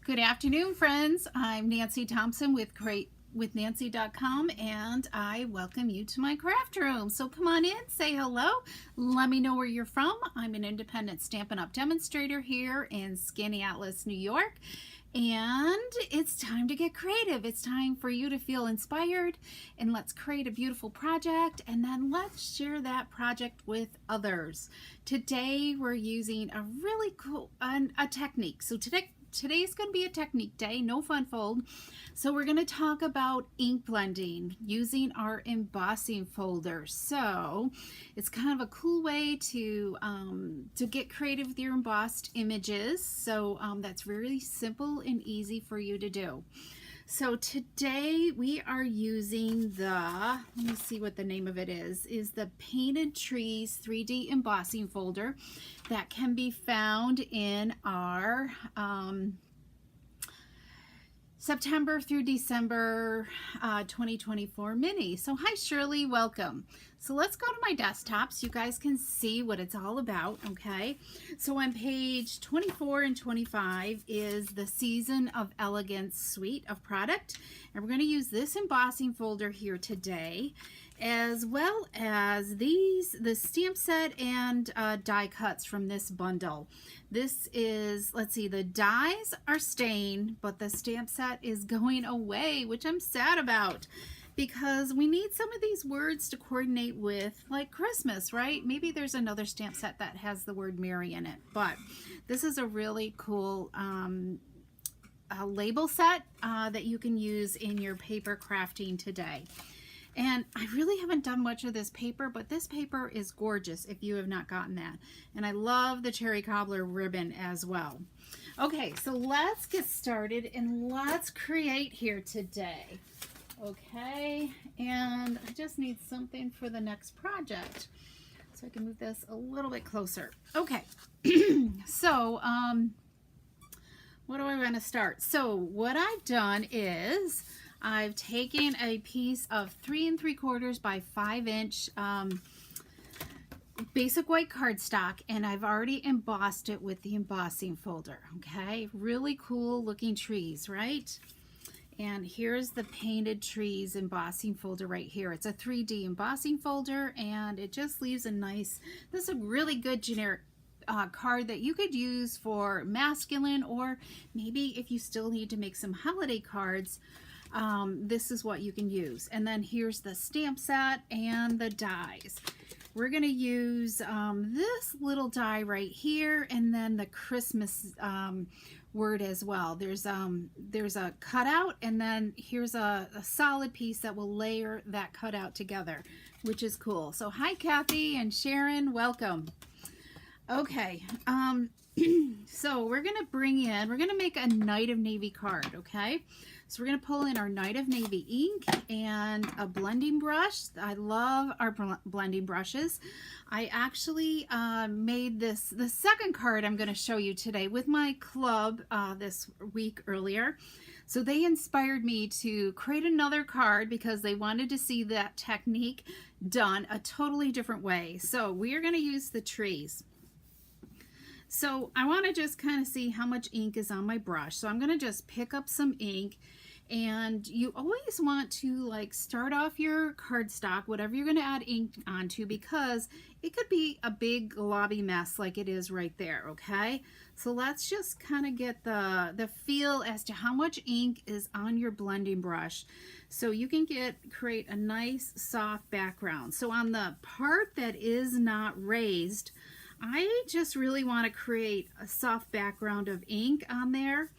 Good afternoon, friends. I'm Nancy Thompson with CreateWithNancy.com, and I welcome you to my craft room. So come on in, say hello, let me know where you're from. I'm an independent Stampin' Up! Demonstrator here in Skaneateles, New York, and it's time to get creative. It's time for you to feel inspired, and let's create a beautiful project, and then let's share that project with others. Today we're using a really cool technique. So today's going to be a technique day, no fun fold. So we're going to talk about ink blending using our embossing folder. So it's kind of a cool way to get creative with your embossed images. So that's really simple and easy for you to do. So today we are using let me see what the name of it is the Painted Trees 3D embossing folder that can be found in our September through December 2024 mini. So hi Shirley, welcome. So let's go to my desktop so you guys can see what it's all about, okay? So on page 24 and 25 is the Season of Elegance suite of product. And we're going to use this embossing folder here today, as well as the stamp set and die cuts from this bundle. This is, let's see, the dies are staying, but the stamp set is going away, which I'm sad about, because we need some of these words to coordinate with, like Christmas, right? Maybe there's another stamp set that has the word Merry in it, but this is a really cool label set that you can use in your paper crafting today. And I really haven't done much of this paper, but this paper is gorgeous if you have not gotten that. And I love the cherry cobbler ribbon as well. Okay, so let's get started and let's create here today. Okay, and I just need something for the next project. So I can move this a little bit closer. Okay, so what do I want to start? So what I've done is I've taken a piece of 3 3/4 by 5-inch basic white cardstock, and I've already embossed it with the embossing folder. Okay, really cool looking trees, right? And here's the Painted Trees embossing folder right here. It's a 3D embossing folder, and it just leaves a nice, this is a really good generic card that you could use for masculine, or maybe if you still need to make some holiday cards, this is what you can use. And then here's the stamp set and the dies. We're going to use this little die right here, and then the Christmas word as well. There's a cutout, and then here's a solid piece that will layer that cutout together, which is cool. So hi Kathy and Sharon, welcome. Okay, so we're gonna make a Night of Navy card, okay? So we're gonna pull in our Night of Navy ink and a blending brush. I love our blending brushes. I actually made the second card I'm gonna show you today with my club this week earlier. So they inspired me to create another card because they wanted to see that technique done a totally different way. So we are gonna use the trees. So I want to just kind of see how much ink is on my brush. So I'm going to just pick up some ink, and you always want to like start off your cardstock, whatever you're going to add ink onto, because it could be a big globby mess like it is right there, okay? So let's just kind of get the feel as to how much ink is on your blending brush, so you can create a nice soft background. So on the part that is not raised, I just really want to create a soft background of ink on there,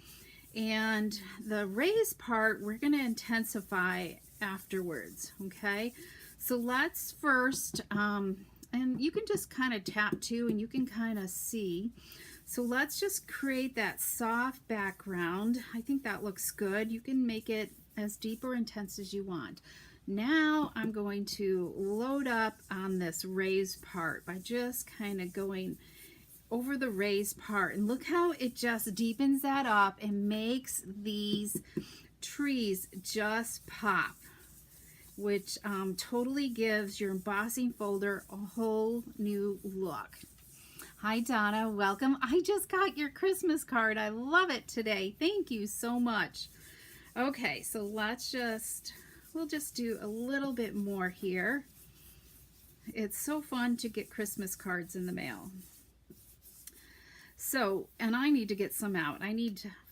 and the raised part we're going to intensify afterwards, okay? So let's first, and you can just kind of tap too, and you can kind of see. So let's just create that soft background. I think that looks good. You can make it as deep or intense as you want. Now I'm going to load up on this raised part by just kind of going over the raised part, and look how it just deepens that up and makes these trees just pop, which totally gives your embossing folder a whole new look. Hi, Donna. Welcome. I just got your Christmas card. I love it today. Thank you so much. Okay, so we'll just do a little bit more here. It's so fun to get Christmas cards in the mail. So, and I need to get some out.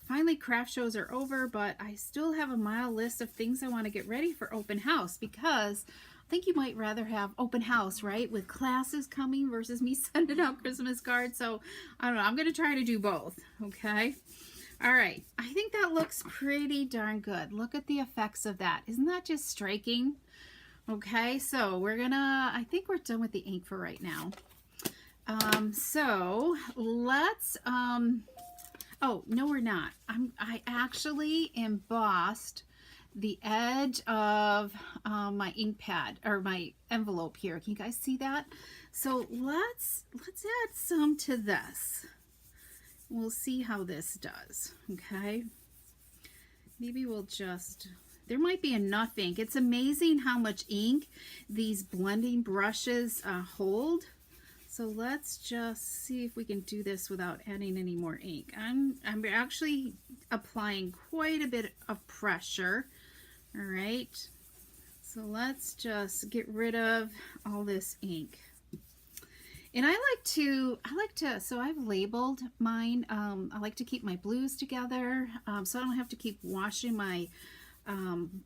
Finally craft shows are over, but I still have a mile list of things I want to get ready for open house, because I think you might rather have open house, right? With classes coming versus me sending out Christmas cards. So I don't know, I'm going to try to do both. Okay. All right. I think that looks pretty darn good. Look at the effects of that. Isn't that just striking? Okay. So I think we're done with the ink for right now. So let's, oh, no, we're not. I actually embossed the edge of my ink pad, or my envelope here. Can you guys see that? So let's add some to this. We'll see how this does. Okay. Maybe there might be enough ink. It's amazing how much ink these blending brushes hold. So let's just see if we can do this without adding any more ink. I'm actually applying quite a bit of pressure. All right. So let's just get rid of all this ink. And I like to, so I've labeled mine. I like to keep my blues together, so I don't have to keep washing my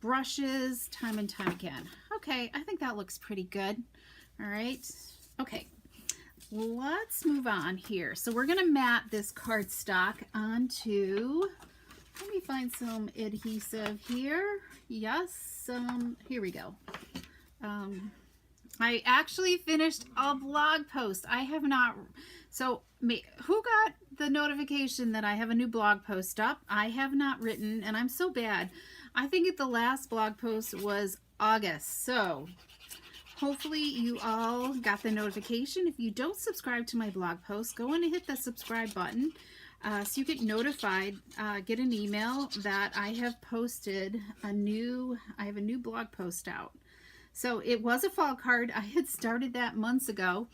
brushes time and time again. Okay, I think that looks pretty good. All right. Okay. Let's move on here. So we're going to mat this cardstock onto, let me find some adhesive here. Yes, here we go. I actually finished a blog post. I have not, who got the notification that I have a new blog post up? I have not written, and I'm so bad. I think the last blog post was August, so hopefully you all got the notification. If you don't subscribe to my blog post, go in and hit the subscribe button so you get notified, get an email that I have posted I have a new blog post out. So it was a fall card. I had started that months ago.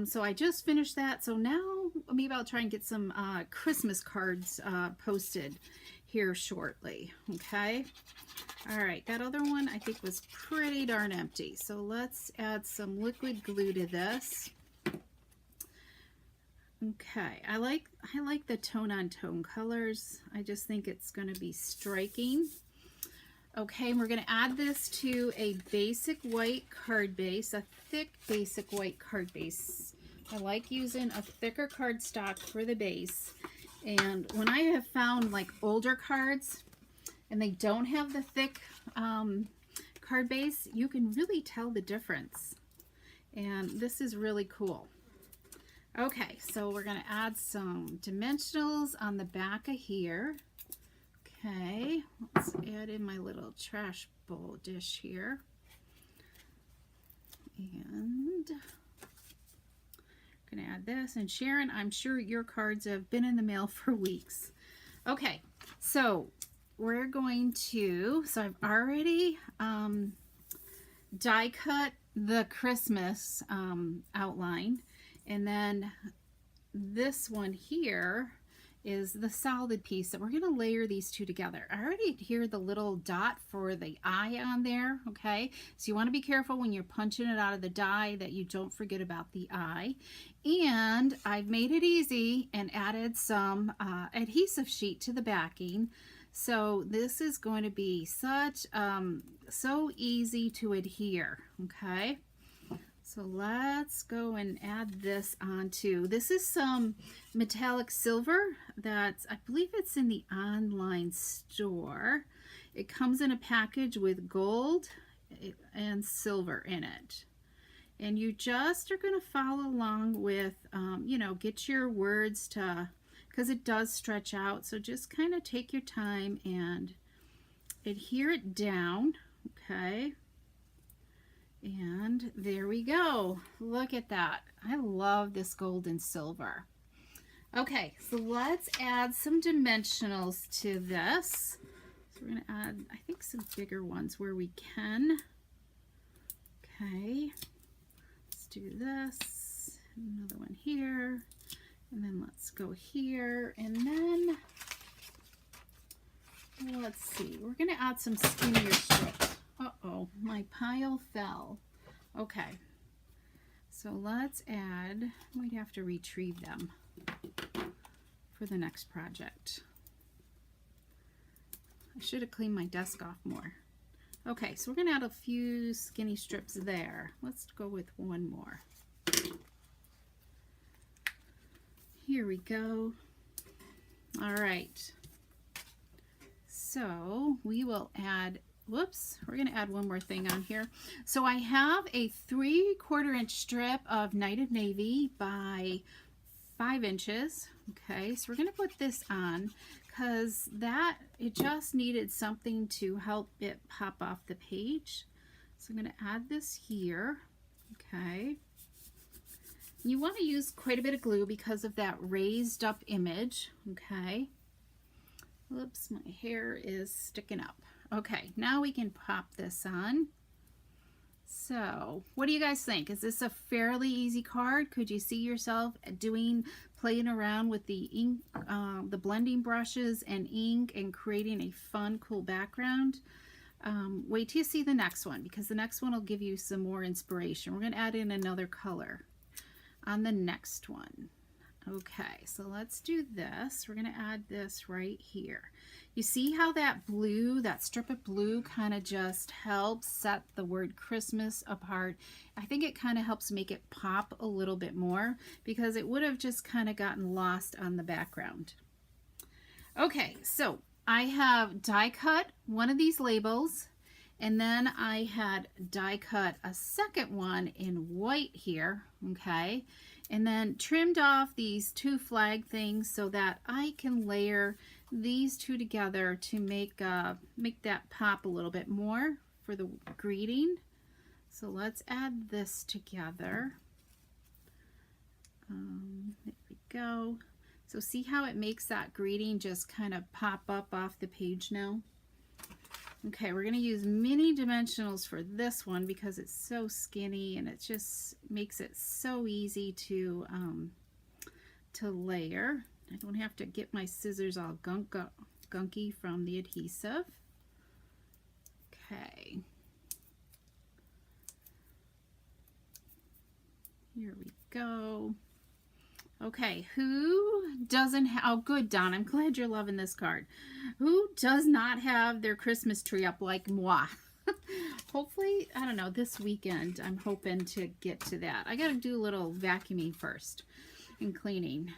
So I just finished that. So now maybe I'll try and get some Christmas cards posted here shortly. Okay. All right. That other one I think was pretty darn empty. So let's add some liquid glue to this. Okay. I like the tone on tone colors. I just think it's going to be striking. Okay, and we're going to add this to a basic white card base, a thick basic white card base. I like using a thicker cardstock for the base. And when I have found like older cards and they don't have the thick card base, you can really tell the difference. And this is really cool. Okay, so we're going to add some dimensionals on the back of here. Okay, let's add in my little trash bowl dish here. And I'm going to add this. And Sharon, I'm sure your cards have been in the mail for weeks. Okay, so we're going to, so I've already die cut the Christmas outline. And then this one here is the solid piece that we're going to layer these two together. I already hear the little dot for the eye on there, okay? So you want to be careful when you're punching it out of the die that you don't forget about the eye. And I've made it easy and added some adhesive sheet to the backing. So this is going to be so easy to adhere, okay? So let's go and add this onto, this is some metallic silver that I believe it's in the online store. It comes in a package with gold and silver in it. And you just are going to follow along with, you know, get your words to, because it does stretch out. So just kind of take your time and adhere it down, okay? And there we go. Look at that. I love this gold and silver. Okay, so let's add some dimensionals to this. So we're going to add, I think, some bigger ones where we can. Okay, let's do this. another one here, and then let's go here, and then let's see, we're going to add some skinnier strips. Uh-oh, my pile fell. Okay, so let's add, we'd have to retrieve them for the next project. I should have cleaned my desk off more. Okay, so we're going to add a few skinny strips there. Let's go with one more. Here we go. All right. So we will add, whoops, we're going to add one more thing on here. So I have a 3/4 inch strip of Night of Navy by 5 inches. Okay, so we're going to put this on because it just needed something to help it pop off the page. So I'm going to add this here. Okay. You want to use quite a bit of glue because of that raised up image. Okay. Whoops, my hair is sticking up. Okay, now we can pop this on. So, what do you guys think? Is this a fairly easy card? Could you see yourself playing around with the ink, the blending brushes and ink, and creating a fun, cool background? Wait till you see the next one, because the next one will give you some more inspiration. We're going to add in another color on the next one. Okay, so let's do this. We're going to add this right here. You see how that blue, that strip of blue, kind of just helps set the word Christmas apart. I think it kind of helps make it pop a little bit more because it would have just kind of gotten lost on the background. Okay, so I have die cut one of these labels, and then I had die cut a second one in white here, okay? And then trimmed off these 2 flag things so that I can layer these 2 together to make that pop a little bit more for the greeting. So let's add this together. There we go. So see how it makes that greeting just kind of pop up off the page now? Okay, we're going to use mini dimensionals for this one because it's so skinny and it just makes it so easy to layer. I don't have to get my scissors all gunky from the adhesive. Okay. Here we go. Okay, who doesn't have, oh good, Don, I'm glad you're loving this card. Who does not have their Christmas tree up like moi? Hopefully, I don't know, this weekend I'm hoping to get to that. I gotta do a little vacuuming first and cleaning.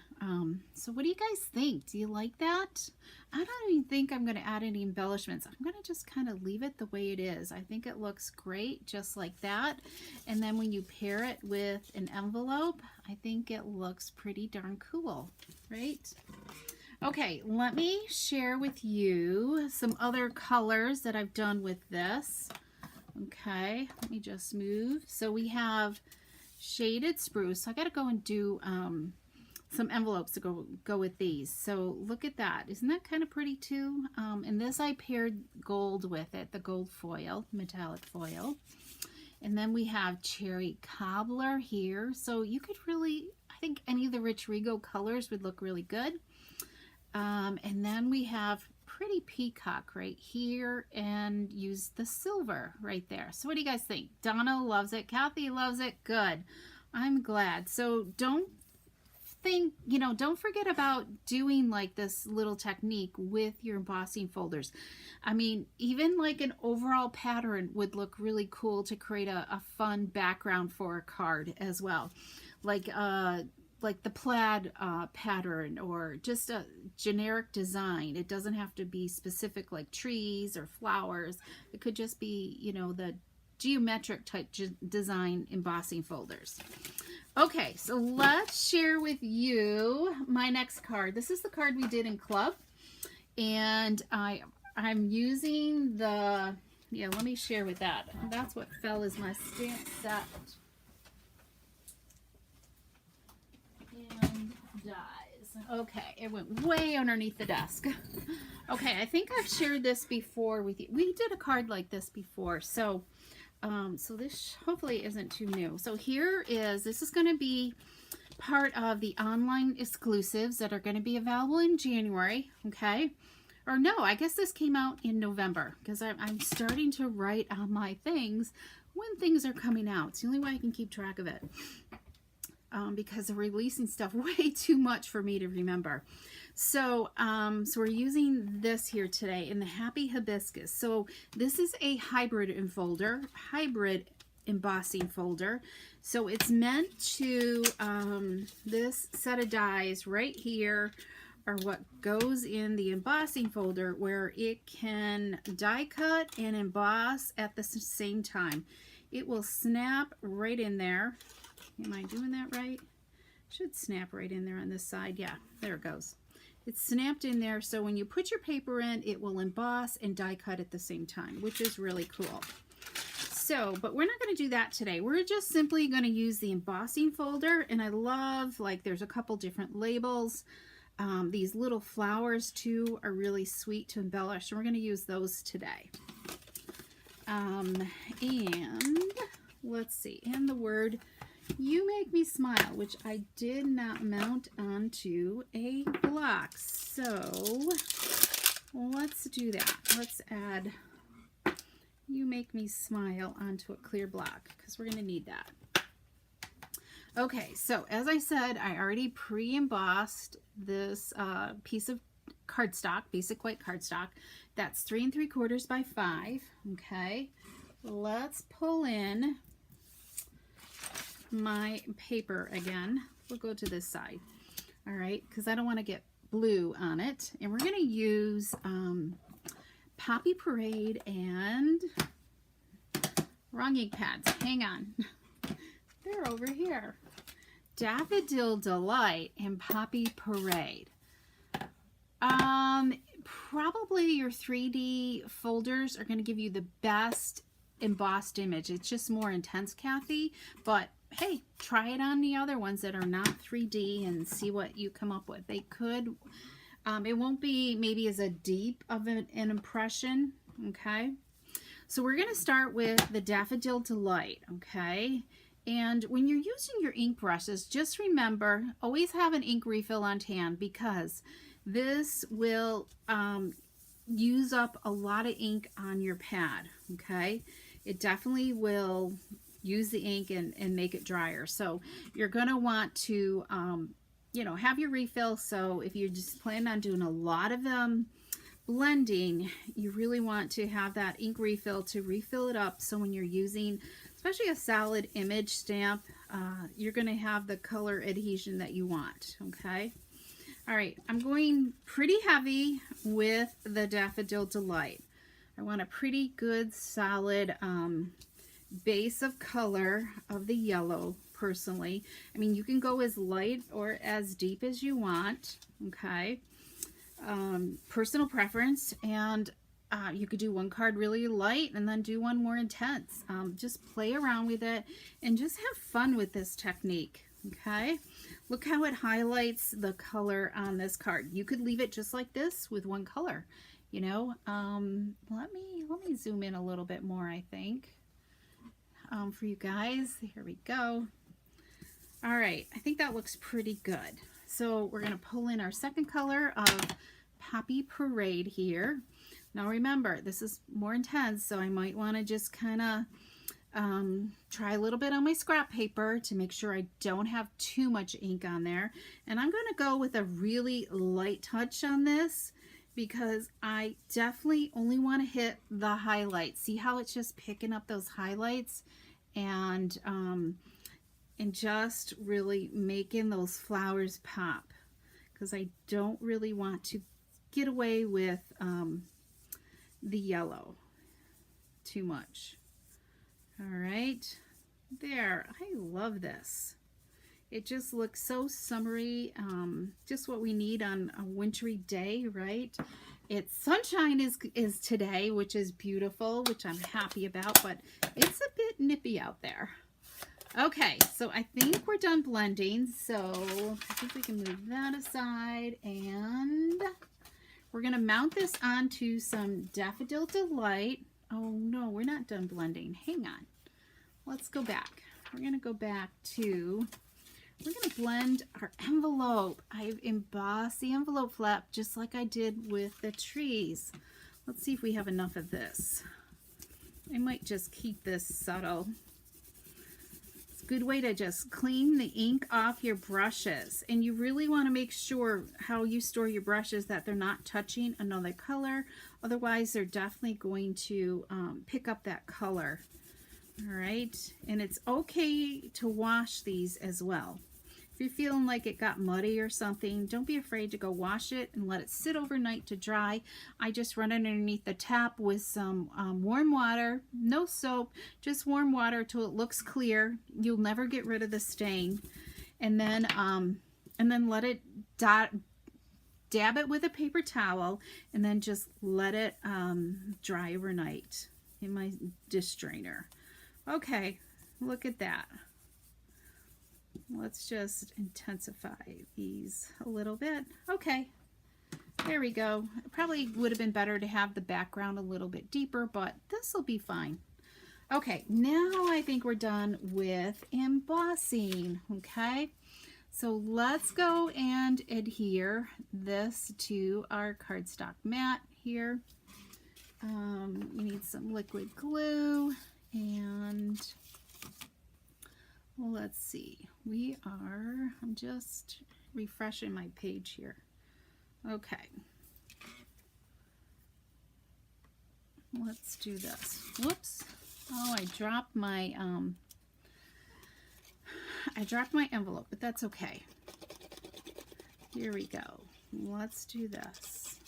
So what do you guys think? Do you like that? I don't even think I'm going to add any embellishments. I'm going to just kind of leave it the way it is. I think it looks great just like that. And then when you pair it with an envelope, I think it looks pretty darn cool, right? Okay, let me share with you some other colors that I've done with this. Okay, let me just move. So we have shaded spruce. So I got to go and do some envelopes to go with these. So look at that. Isn't that kind of pretty too? And this I paired gold with it, the gold foil, metallic foil. And then we have cherry cobbler here. So you could really, I think any of the Rich Rigo colors would look really good. And then we have pretty peacock right here and use the silver right there. So what do you guys think? Donna loves it. Kathy loves it. Good. I'm glad. So don't forget about doing like this little technique with your embossing folders. I mean, even like an overall pattern would look really cool to create a fun background for a card as well. Like the plaid pattern or just a generic design. It doesn't have to be specific like trees or flowers. It could just be, you know, the geometric type design embossing folders. Okay, so let's share with you my next card. This is the card we did in club, and I'm using the, yeah, let me share with that. That's what fell is my stamp set and dies. Okay, it went way underneath the desk. Okay, I think I've shared this before with you. We did a card like this before, so this hopefully isn't too new. So here is, this is going to be part of the online exclusives that are going to be available in January, okay? Or no, I guess this came out in November because I'm starting to write on my things when things are coming out. It's the only way I can keep track of it because they're releasing stuff way too much for me to remember. So, so we're using this here today in the Happy Hibiscus. So this is a hybrid embossing folder. So it's meant to, this set of dies right here are what goes in the embossing folder where it can die cut and emboss at the same time. It will snap right in there. Am I doing that right? Should snap right in there on this side. Yeah, there it goes. It's snapped in there, so when you put your paper in, it will emboss and die cut at the same time, which is really cool. So, but we're not going to do that today. We're just simply going to use the embossing folder, and I love, like, there's a couple different labels. These little flowers, too, are really sweet to embellish, and we're going to use those today. And let's see, and the word "You Make Me Smile," which I did not mount onto a block. So let's do that. Let's add "You Make Me Smile" onto a clear block because we're going to need that. Okay, so as I said, I already pre-embossed this piece of cardstock, basic white cardstock. That's 3 3/4 by 5. Okay, let's pull in my paper again. We'll go to this side, all right, because I don't want to get blue on it. And we're going to use Poppy Parade and wrong ink pads. Hang on, they're over here. Daffodil Delight and Poppy Parade. Probably your 3D folders are going to give you the best embossed image. It's just more intense, Kathy, but hey, try it on the other ones that are not 3D and see what you come up with. They could, it won't be maybe as a deep of an impression, okay? So we're going to start with the Daffodil Delight, okay? And when you're using your ink brushes, just remember, always have an ink refill on hand because this will use up a lot of ink on your pad, okay? It definitely will use the ink and make it drier. So you're going to want to, you know, have your refill. So if you're just planning on doing a lot of blending, you really want to have that ink refill to refill it up. So when you're using, especially a solid image stamp, you're going to have the color adhesion that you want, okay? All right, I'm going pretty heavy with the Daffodil Delight. I want a pretty good solid base of color of the yellow personally. I mean, you can go as light or as deep as you want, okay? Personal preference, and you could do one card really light and then do one more intense. Just play around with it and just have fun with this technique, okay? Look how it highlights the color on this card. You could leave it just like this with one color, you know. Let me zoom in a little bit more, I think, for you guys. Here we go. All right, I think that looks pretty good. So we're going to pull in our second color of Poppy Parade here. Now remember, this is more intense, so I might want to just kind of try a little bit on my scrap paper to make sure I don't have too much ink on there. And I'm going to go with a really light touch on this because I definitely only want to hit the highlights. See how it's just picking up those highlights and just really making those flowers pop, because I don't really want to get away with the yellow too much. All right, there. I love this. It just looks so summery, just what we need on a wintry day, right? It's sunshine is today, which is beautiful, which I'm happy about, but it's a bit nippy out there. Okay, so I think we're done blending, so I think we can move that aside, and we're going to mount this onto some Daffodil Delight. Oh no, we're not done blending. Hang on. Let's go back. We're going to go back to we're going to blend our envelope. I've embossed the envelope flap just like I did with the trees. Let's see if we have enough of this. I might just keep this subtle. It's a good way to just clean the ink off your brushes. And you really want to make sure how you store your brushes that they're not touching another color. Otherwise, they're definitely going to pick up that color. All right, and it's okay to wash these as well. If you're feeling like it got muddy or something, don't be afraid to go wash it and let it sit overnight to dry. I just run it underneath the tap with some warm water, no soap, just warm water till it looks clear. You'll never get rid of the stain. And then let it dab it with a paper towel, and then just let it dry overnight in my dish strainer. Okay, look at that. Let's just intensify these a little bit. Okay, there we go. It probably would have been better to have the background a little bit deeper, but this will be fine. Okay, now I think we're done with embossing, okay? So let's go and adhere this to our cardstock mat here. You need some liquid glue, and let's see. I'm just refreshing my page here. Okay. Let's do this. Whoops. Oh, I dropped my envelope, but that's okay. Here we go. Let's do this.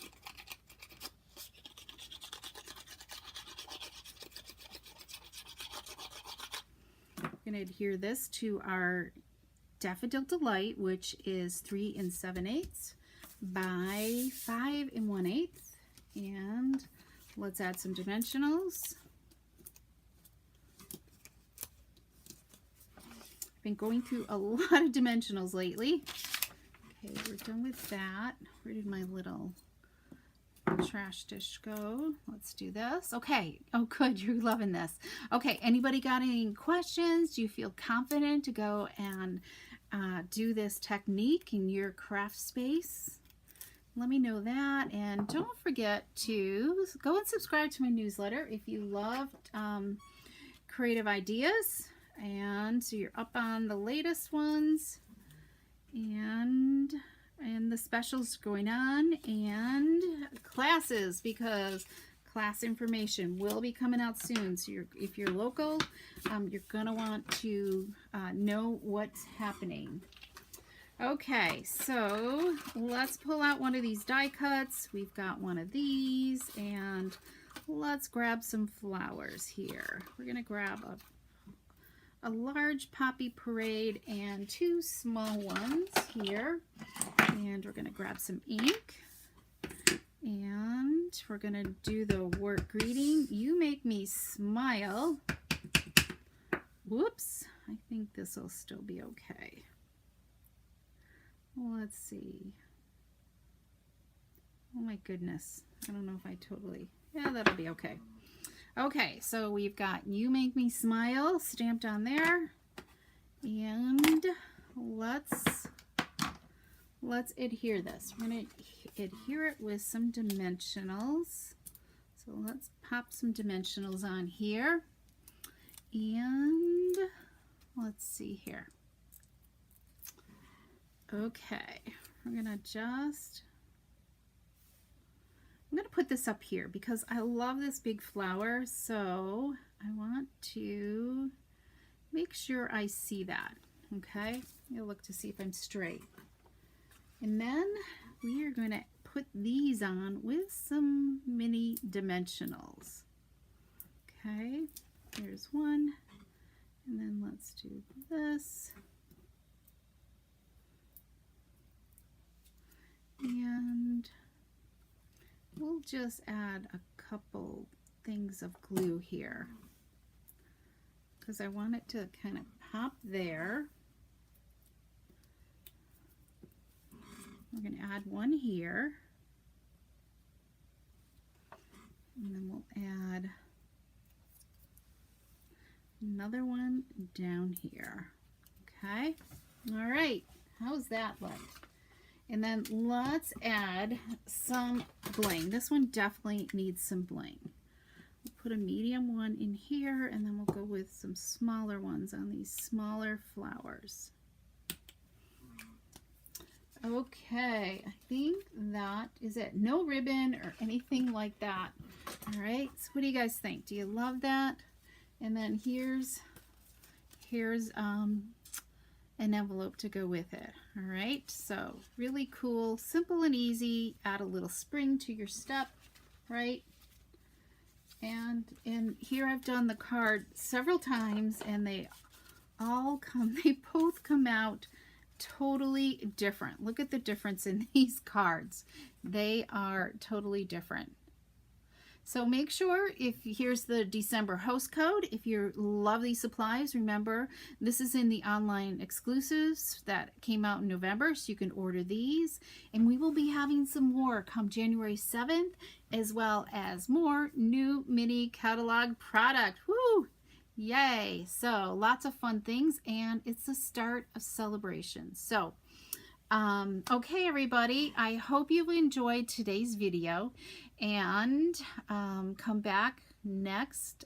We're going to adhere this to our Daffodil Delight, which is 3 7/8 by 5 1/8. And let's add some dimensionals. I've been going through a lot of dimensionals lately. Okay, we're done with that. Where did my little trash dish go? Let's do this. Okay. Oh, good. You're loving this. Okay. Anybody got any questions? Do you feel confident to go and do this technique in your craft space? Let me know that. And don't forget to go and subscribe to my newsletter if you loved creative ideas. And so you're up on the latest ones. And the specials going on, and classes, because class information will be coming out soon. So if you're local, you're gonna want to know what's happening. Okay, so let's pull out one of these die cuts. We've got one of these, and let's grab some flowers here. We're gonna grab a large poppy parade and 2 small ones here. And we're going to grab some ink, and we're going to do the work greeting. You make me smile. Whoops, I think this will still be okay. Let's see. Oh my goodness, I don't know if I totally, yeah, that'll be okay. Okay, so we've got You Make Me Smile stamped on there, and let's adhere this. We're going to adhere it with some dimensionals. So let's pop some dimensionals on here. And let's see here. Okay, we're going to I'm going to put this up here because I love this big flower. So I want to make sure I see that. Okay, you'll look to see if I'm straight. And then we are going to put these on with some mini dimensionals. Okay, here's one. And then let's do this. And we'll just add a couple things of glue here because I want it to kind of pop there. We're going to add one here, and then we'll add another one down here. Okay, All right, how's that look? And then let's add some bling. This one definitely needs some bling. We'll put a medium one in here, and then we'll go with some smaller ones on these smaller flowers. Okay, I think that is it. No ribbon or anything like that. All right, so what do you guys think? Do you love that? And then here's an envelope to go with it. All right, so really cool, simple and easy. Add a little spring to your step, right? And here I've done the card several times, and they both come out totally different. Look at the difference in these cards. They are totally different. So make sure, here's the December host code. If you love these supplies, remember this is in the online exclusives that came out in November, so you can order these. And we will be having some more come January 7th, as well as more new mini catalog product. Woo! Yay! So lots of fun things, and it's the start of celebrations. So okay, everybody, I hope you enjoyed today's video, and come back next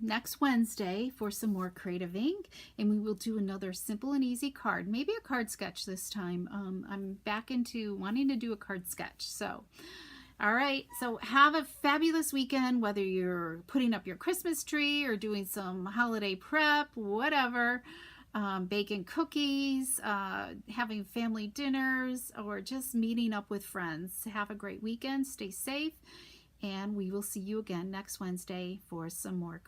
next Wednesday for some more creative ink, and we will do another simple and easy card, maybe a card sketch this time. I'm back into wanting to do a card sketch. So all right, so have a fabulous weekend, whether you're putting up your Christmas tree or doing some holiday prep, whatever. Baking cookies, having family dinners, or just meeting up with friends. Have a great weekend, stay safe, and we will see you again next Wednesday for some more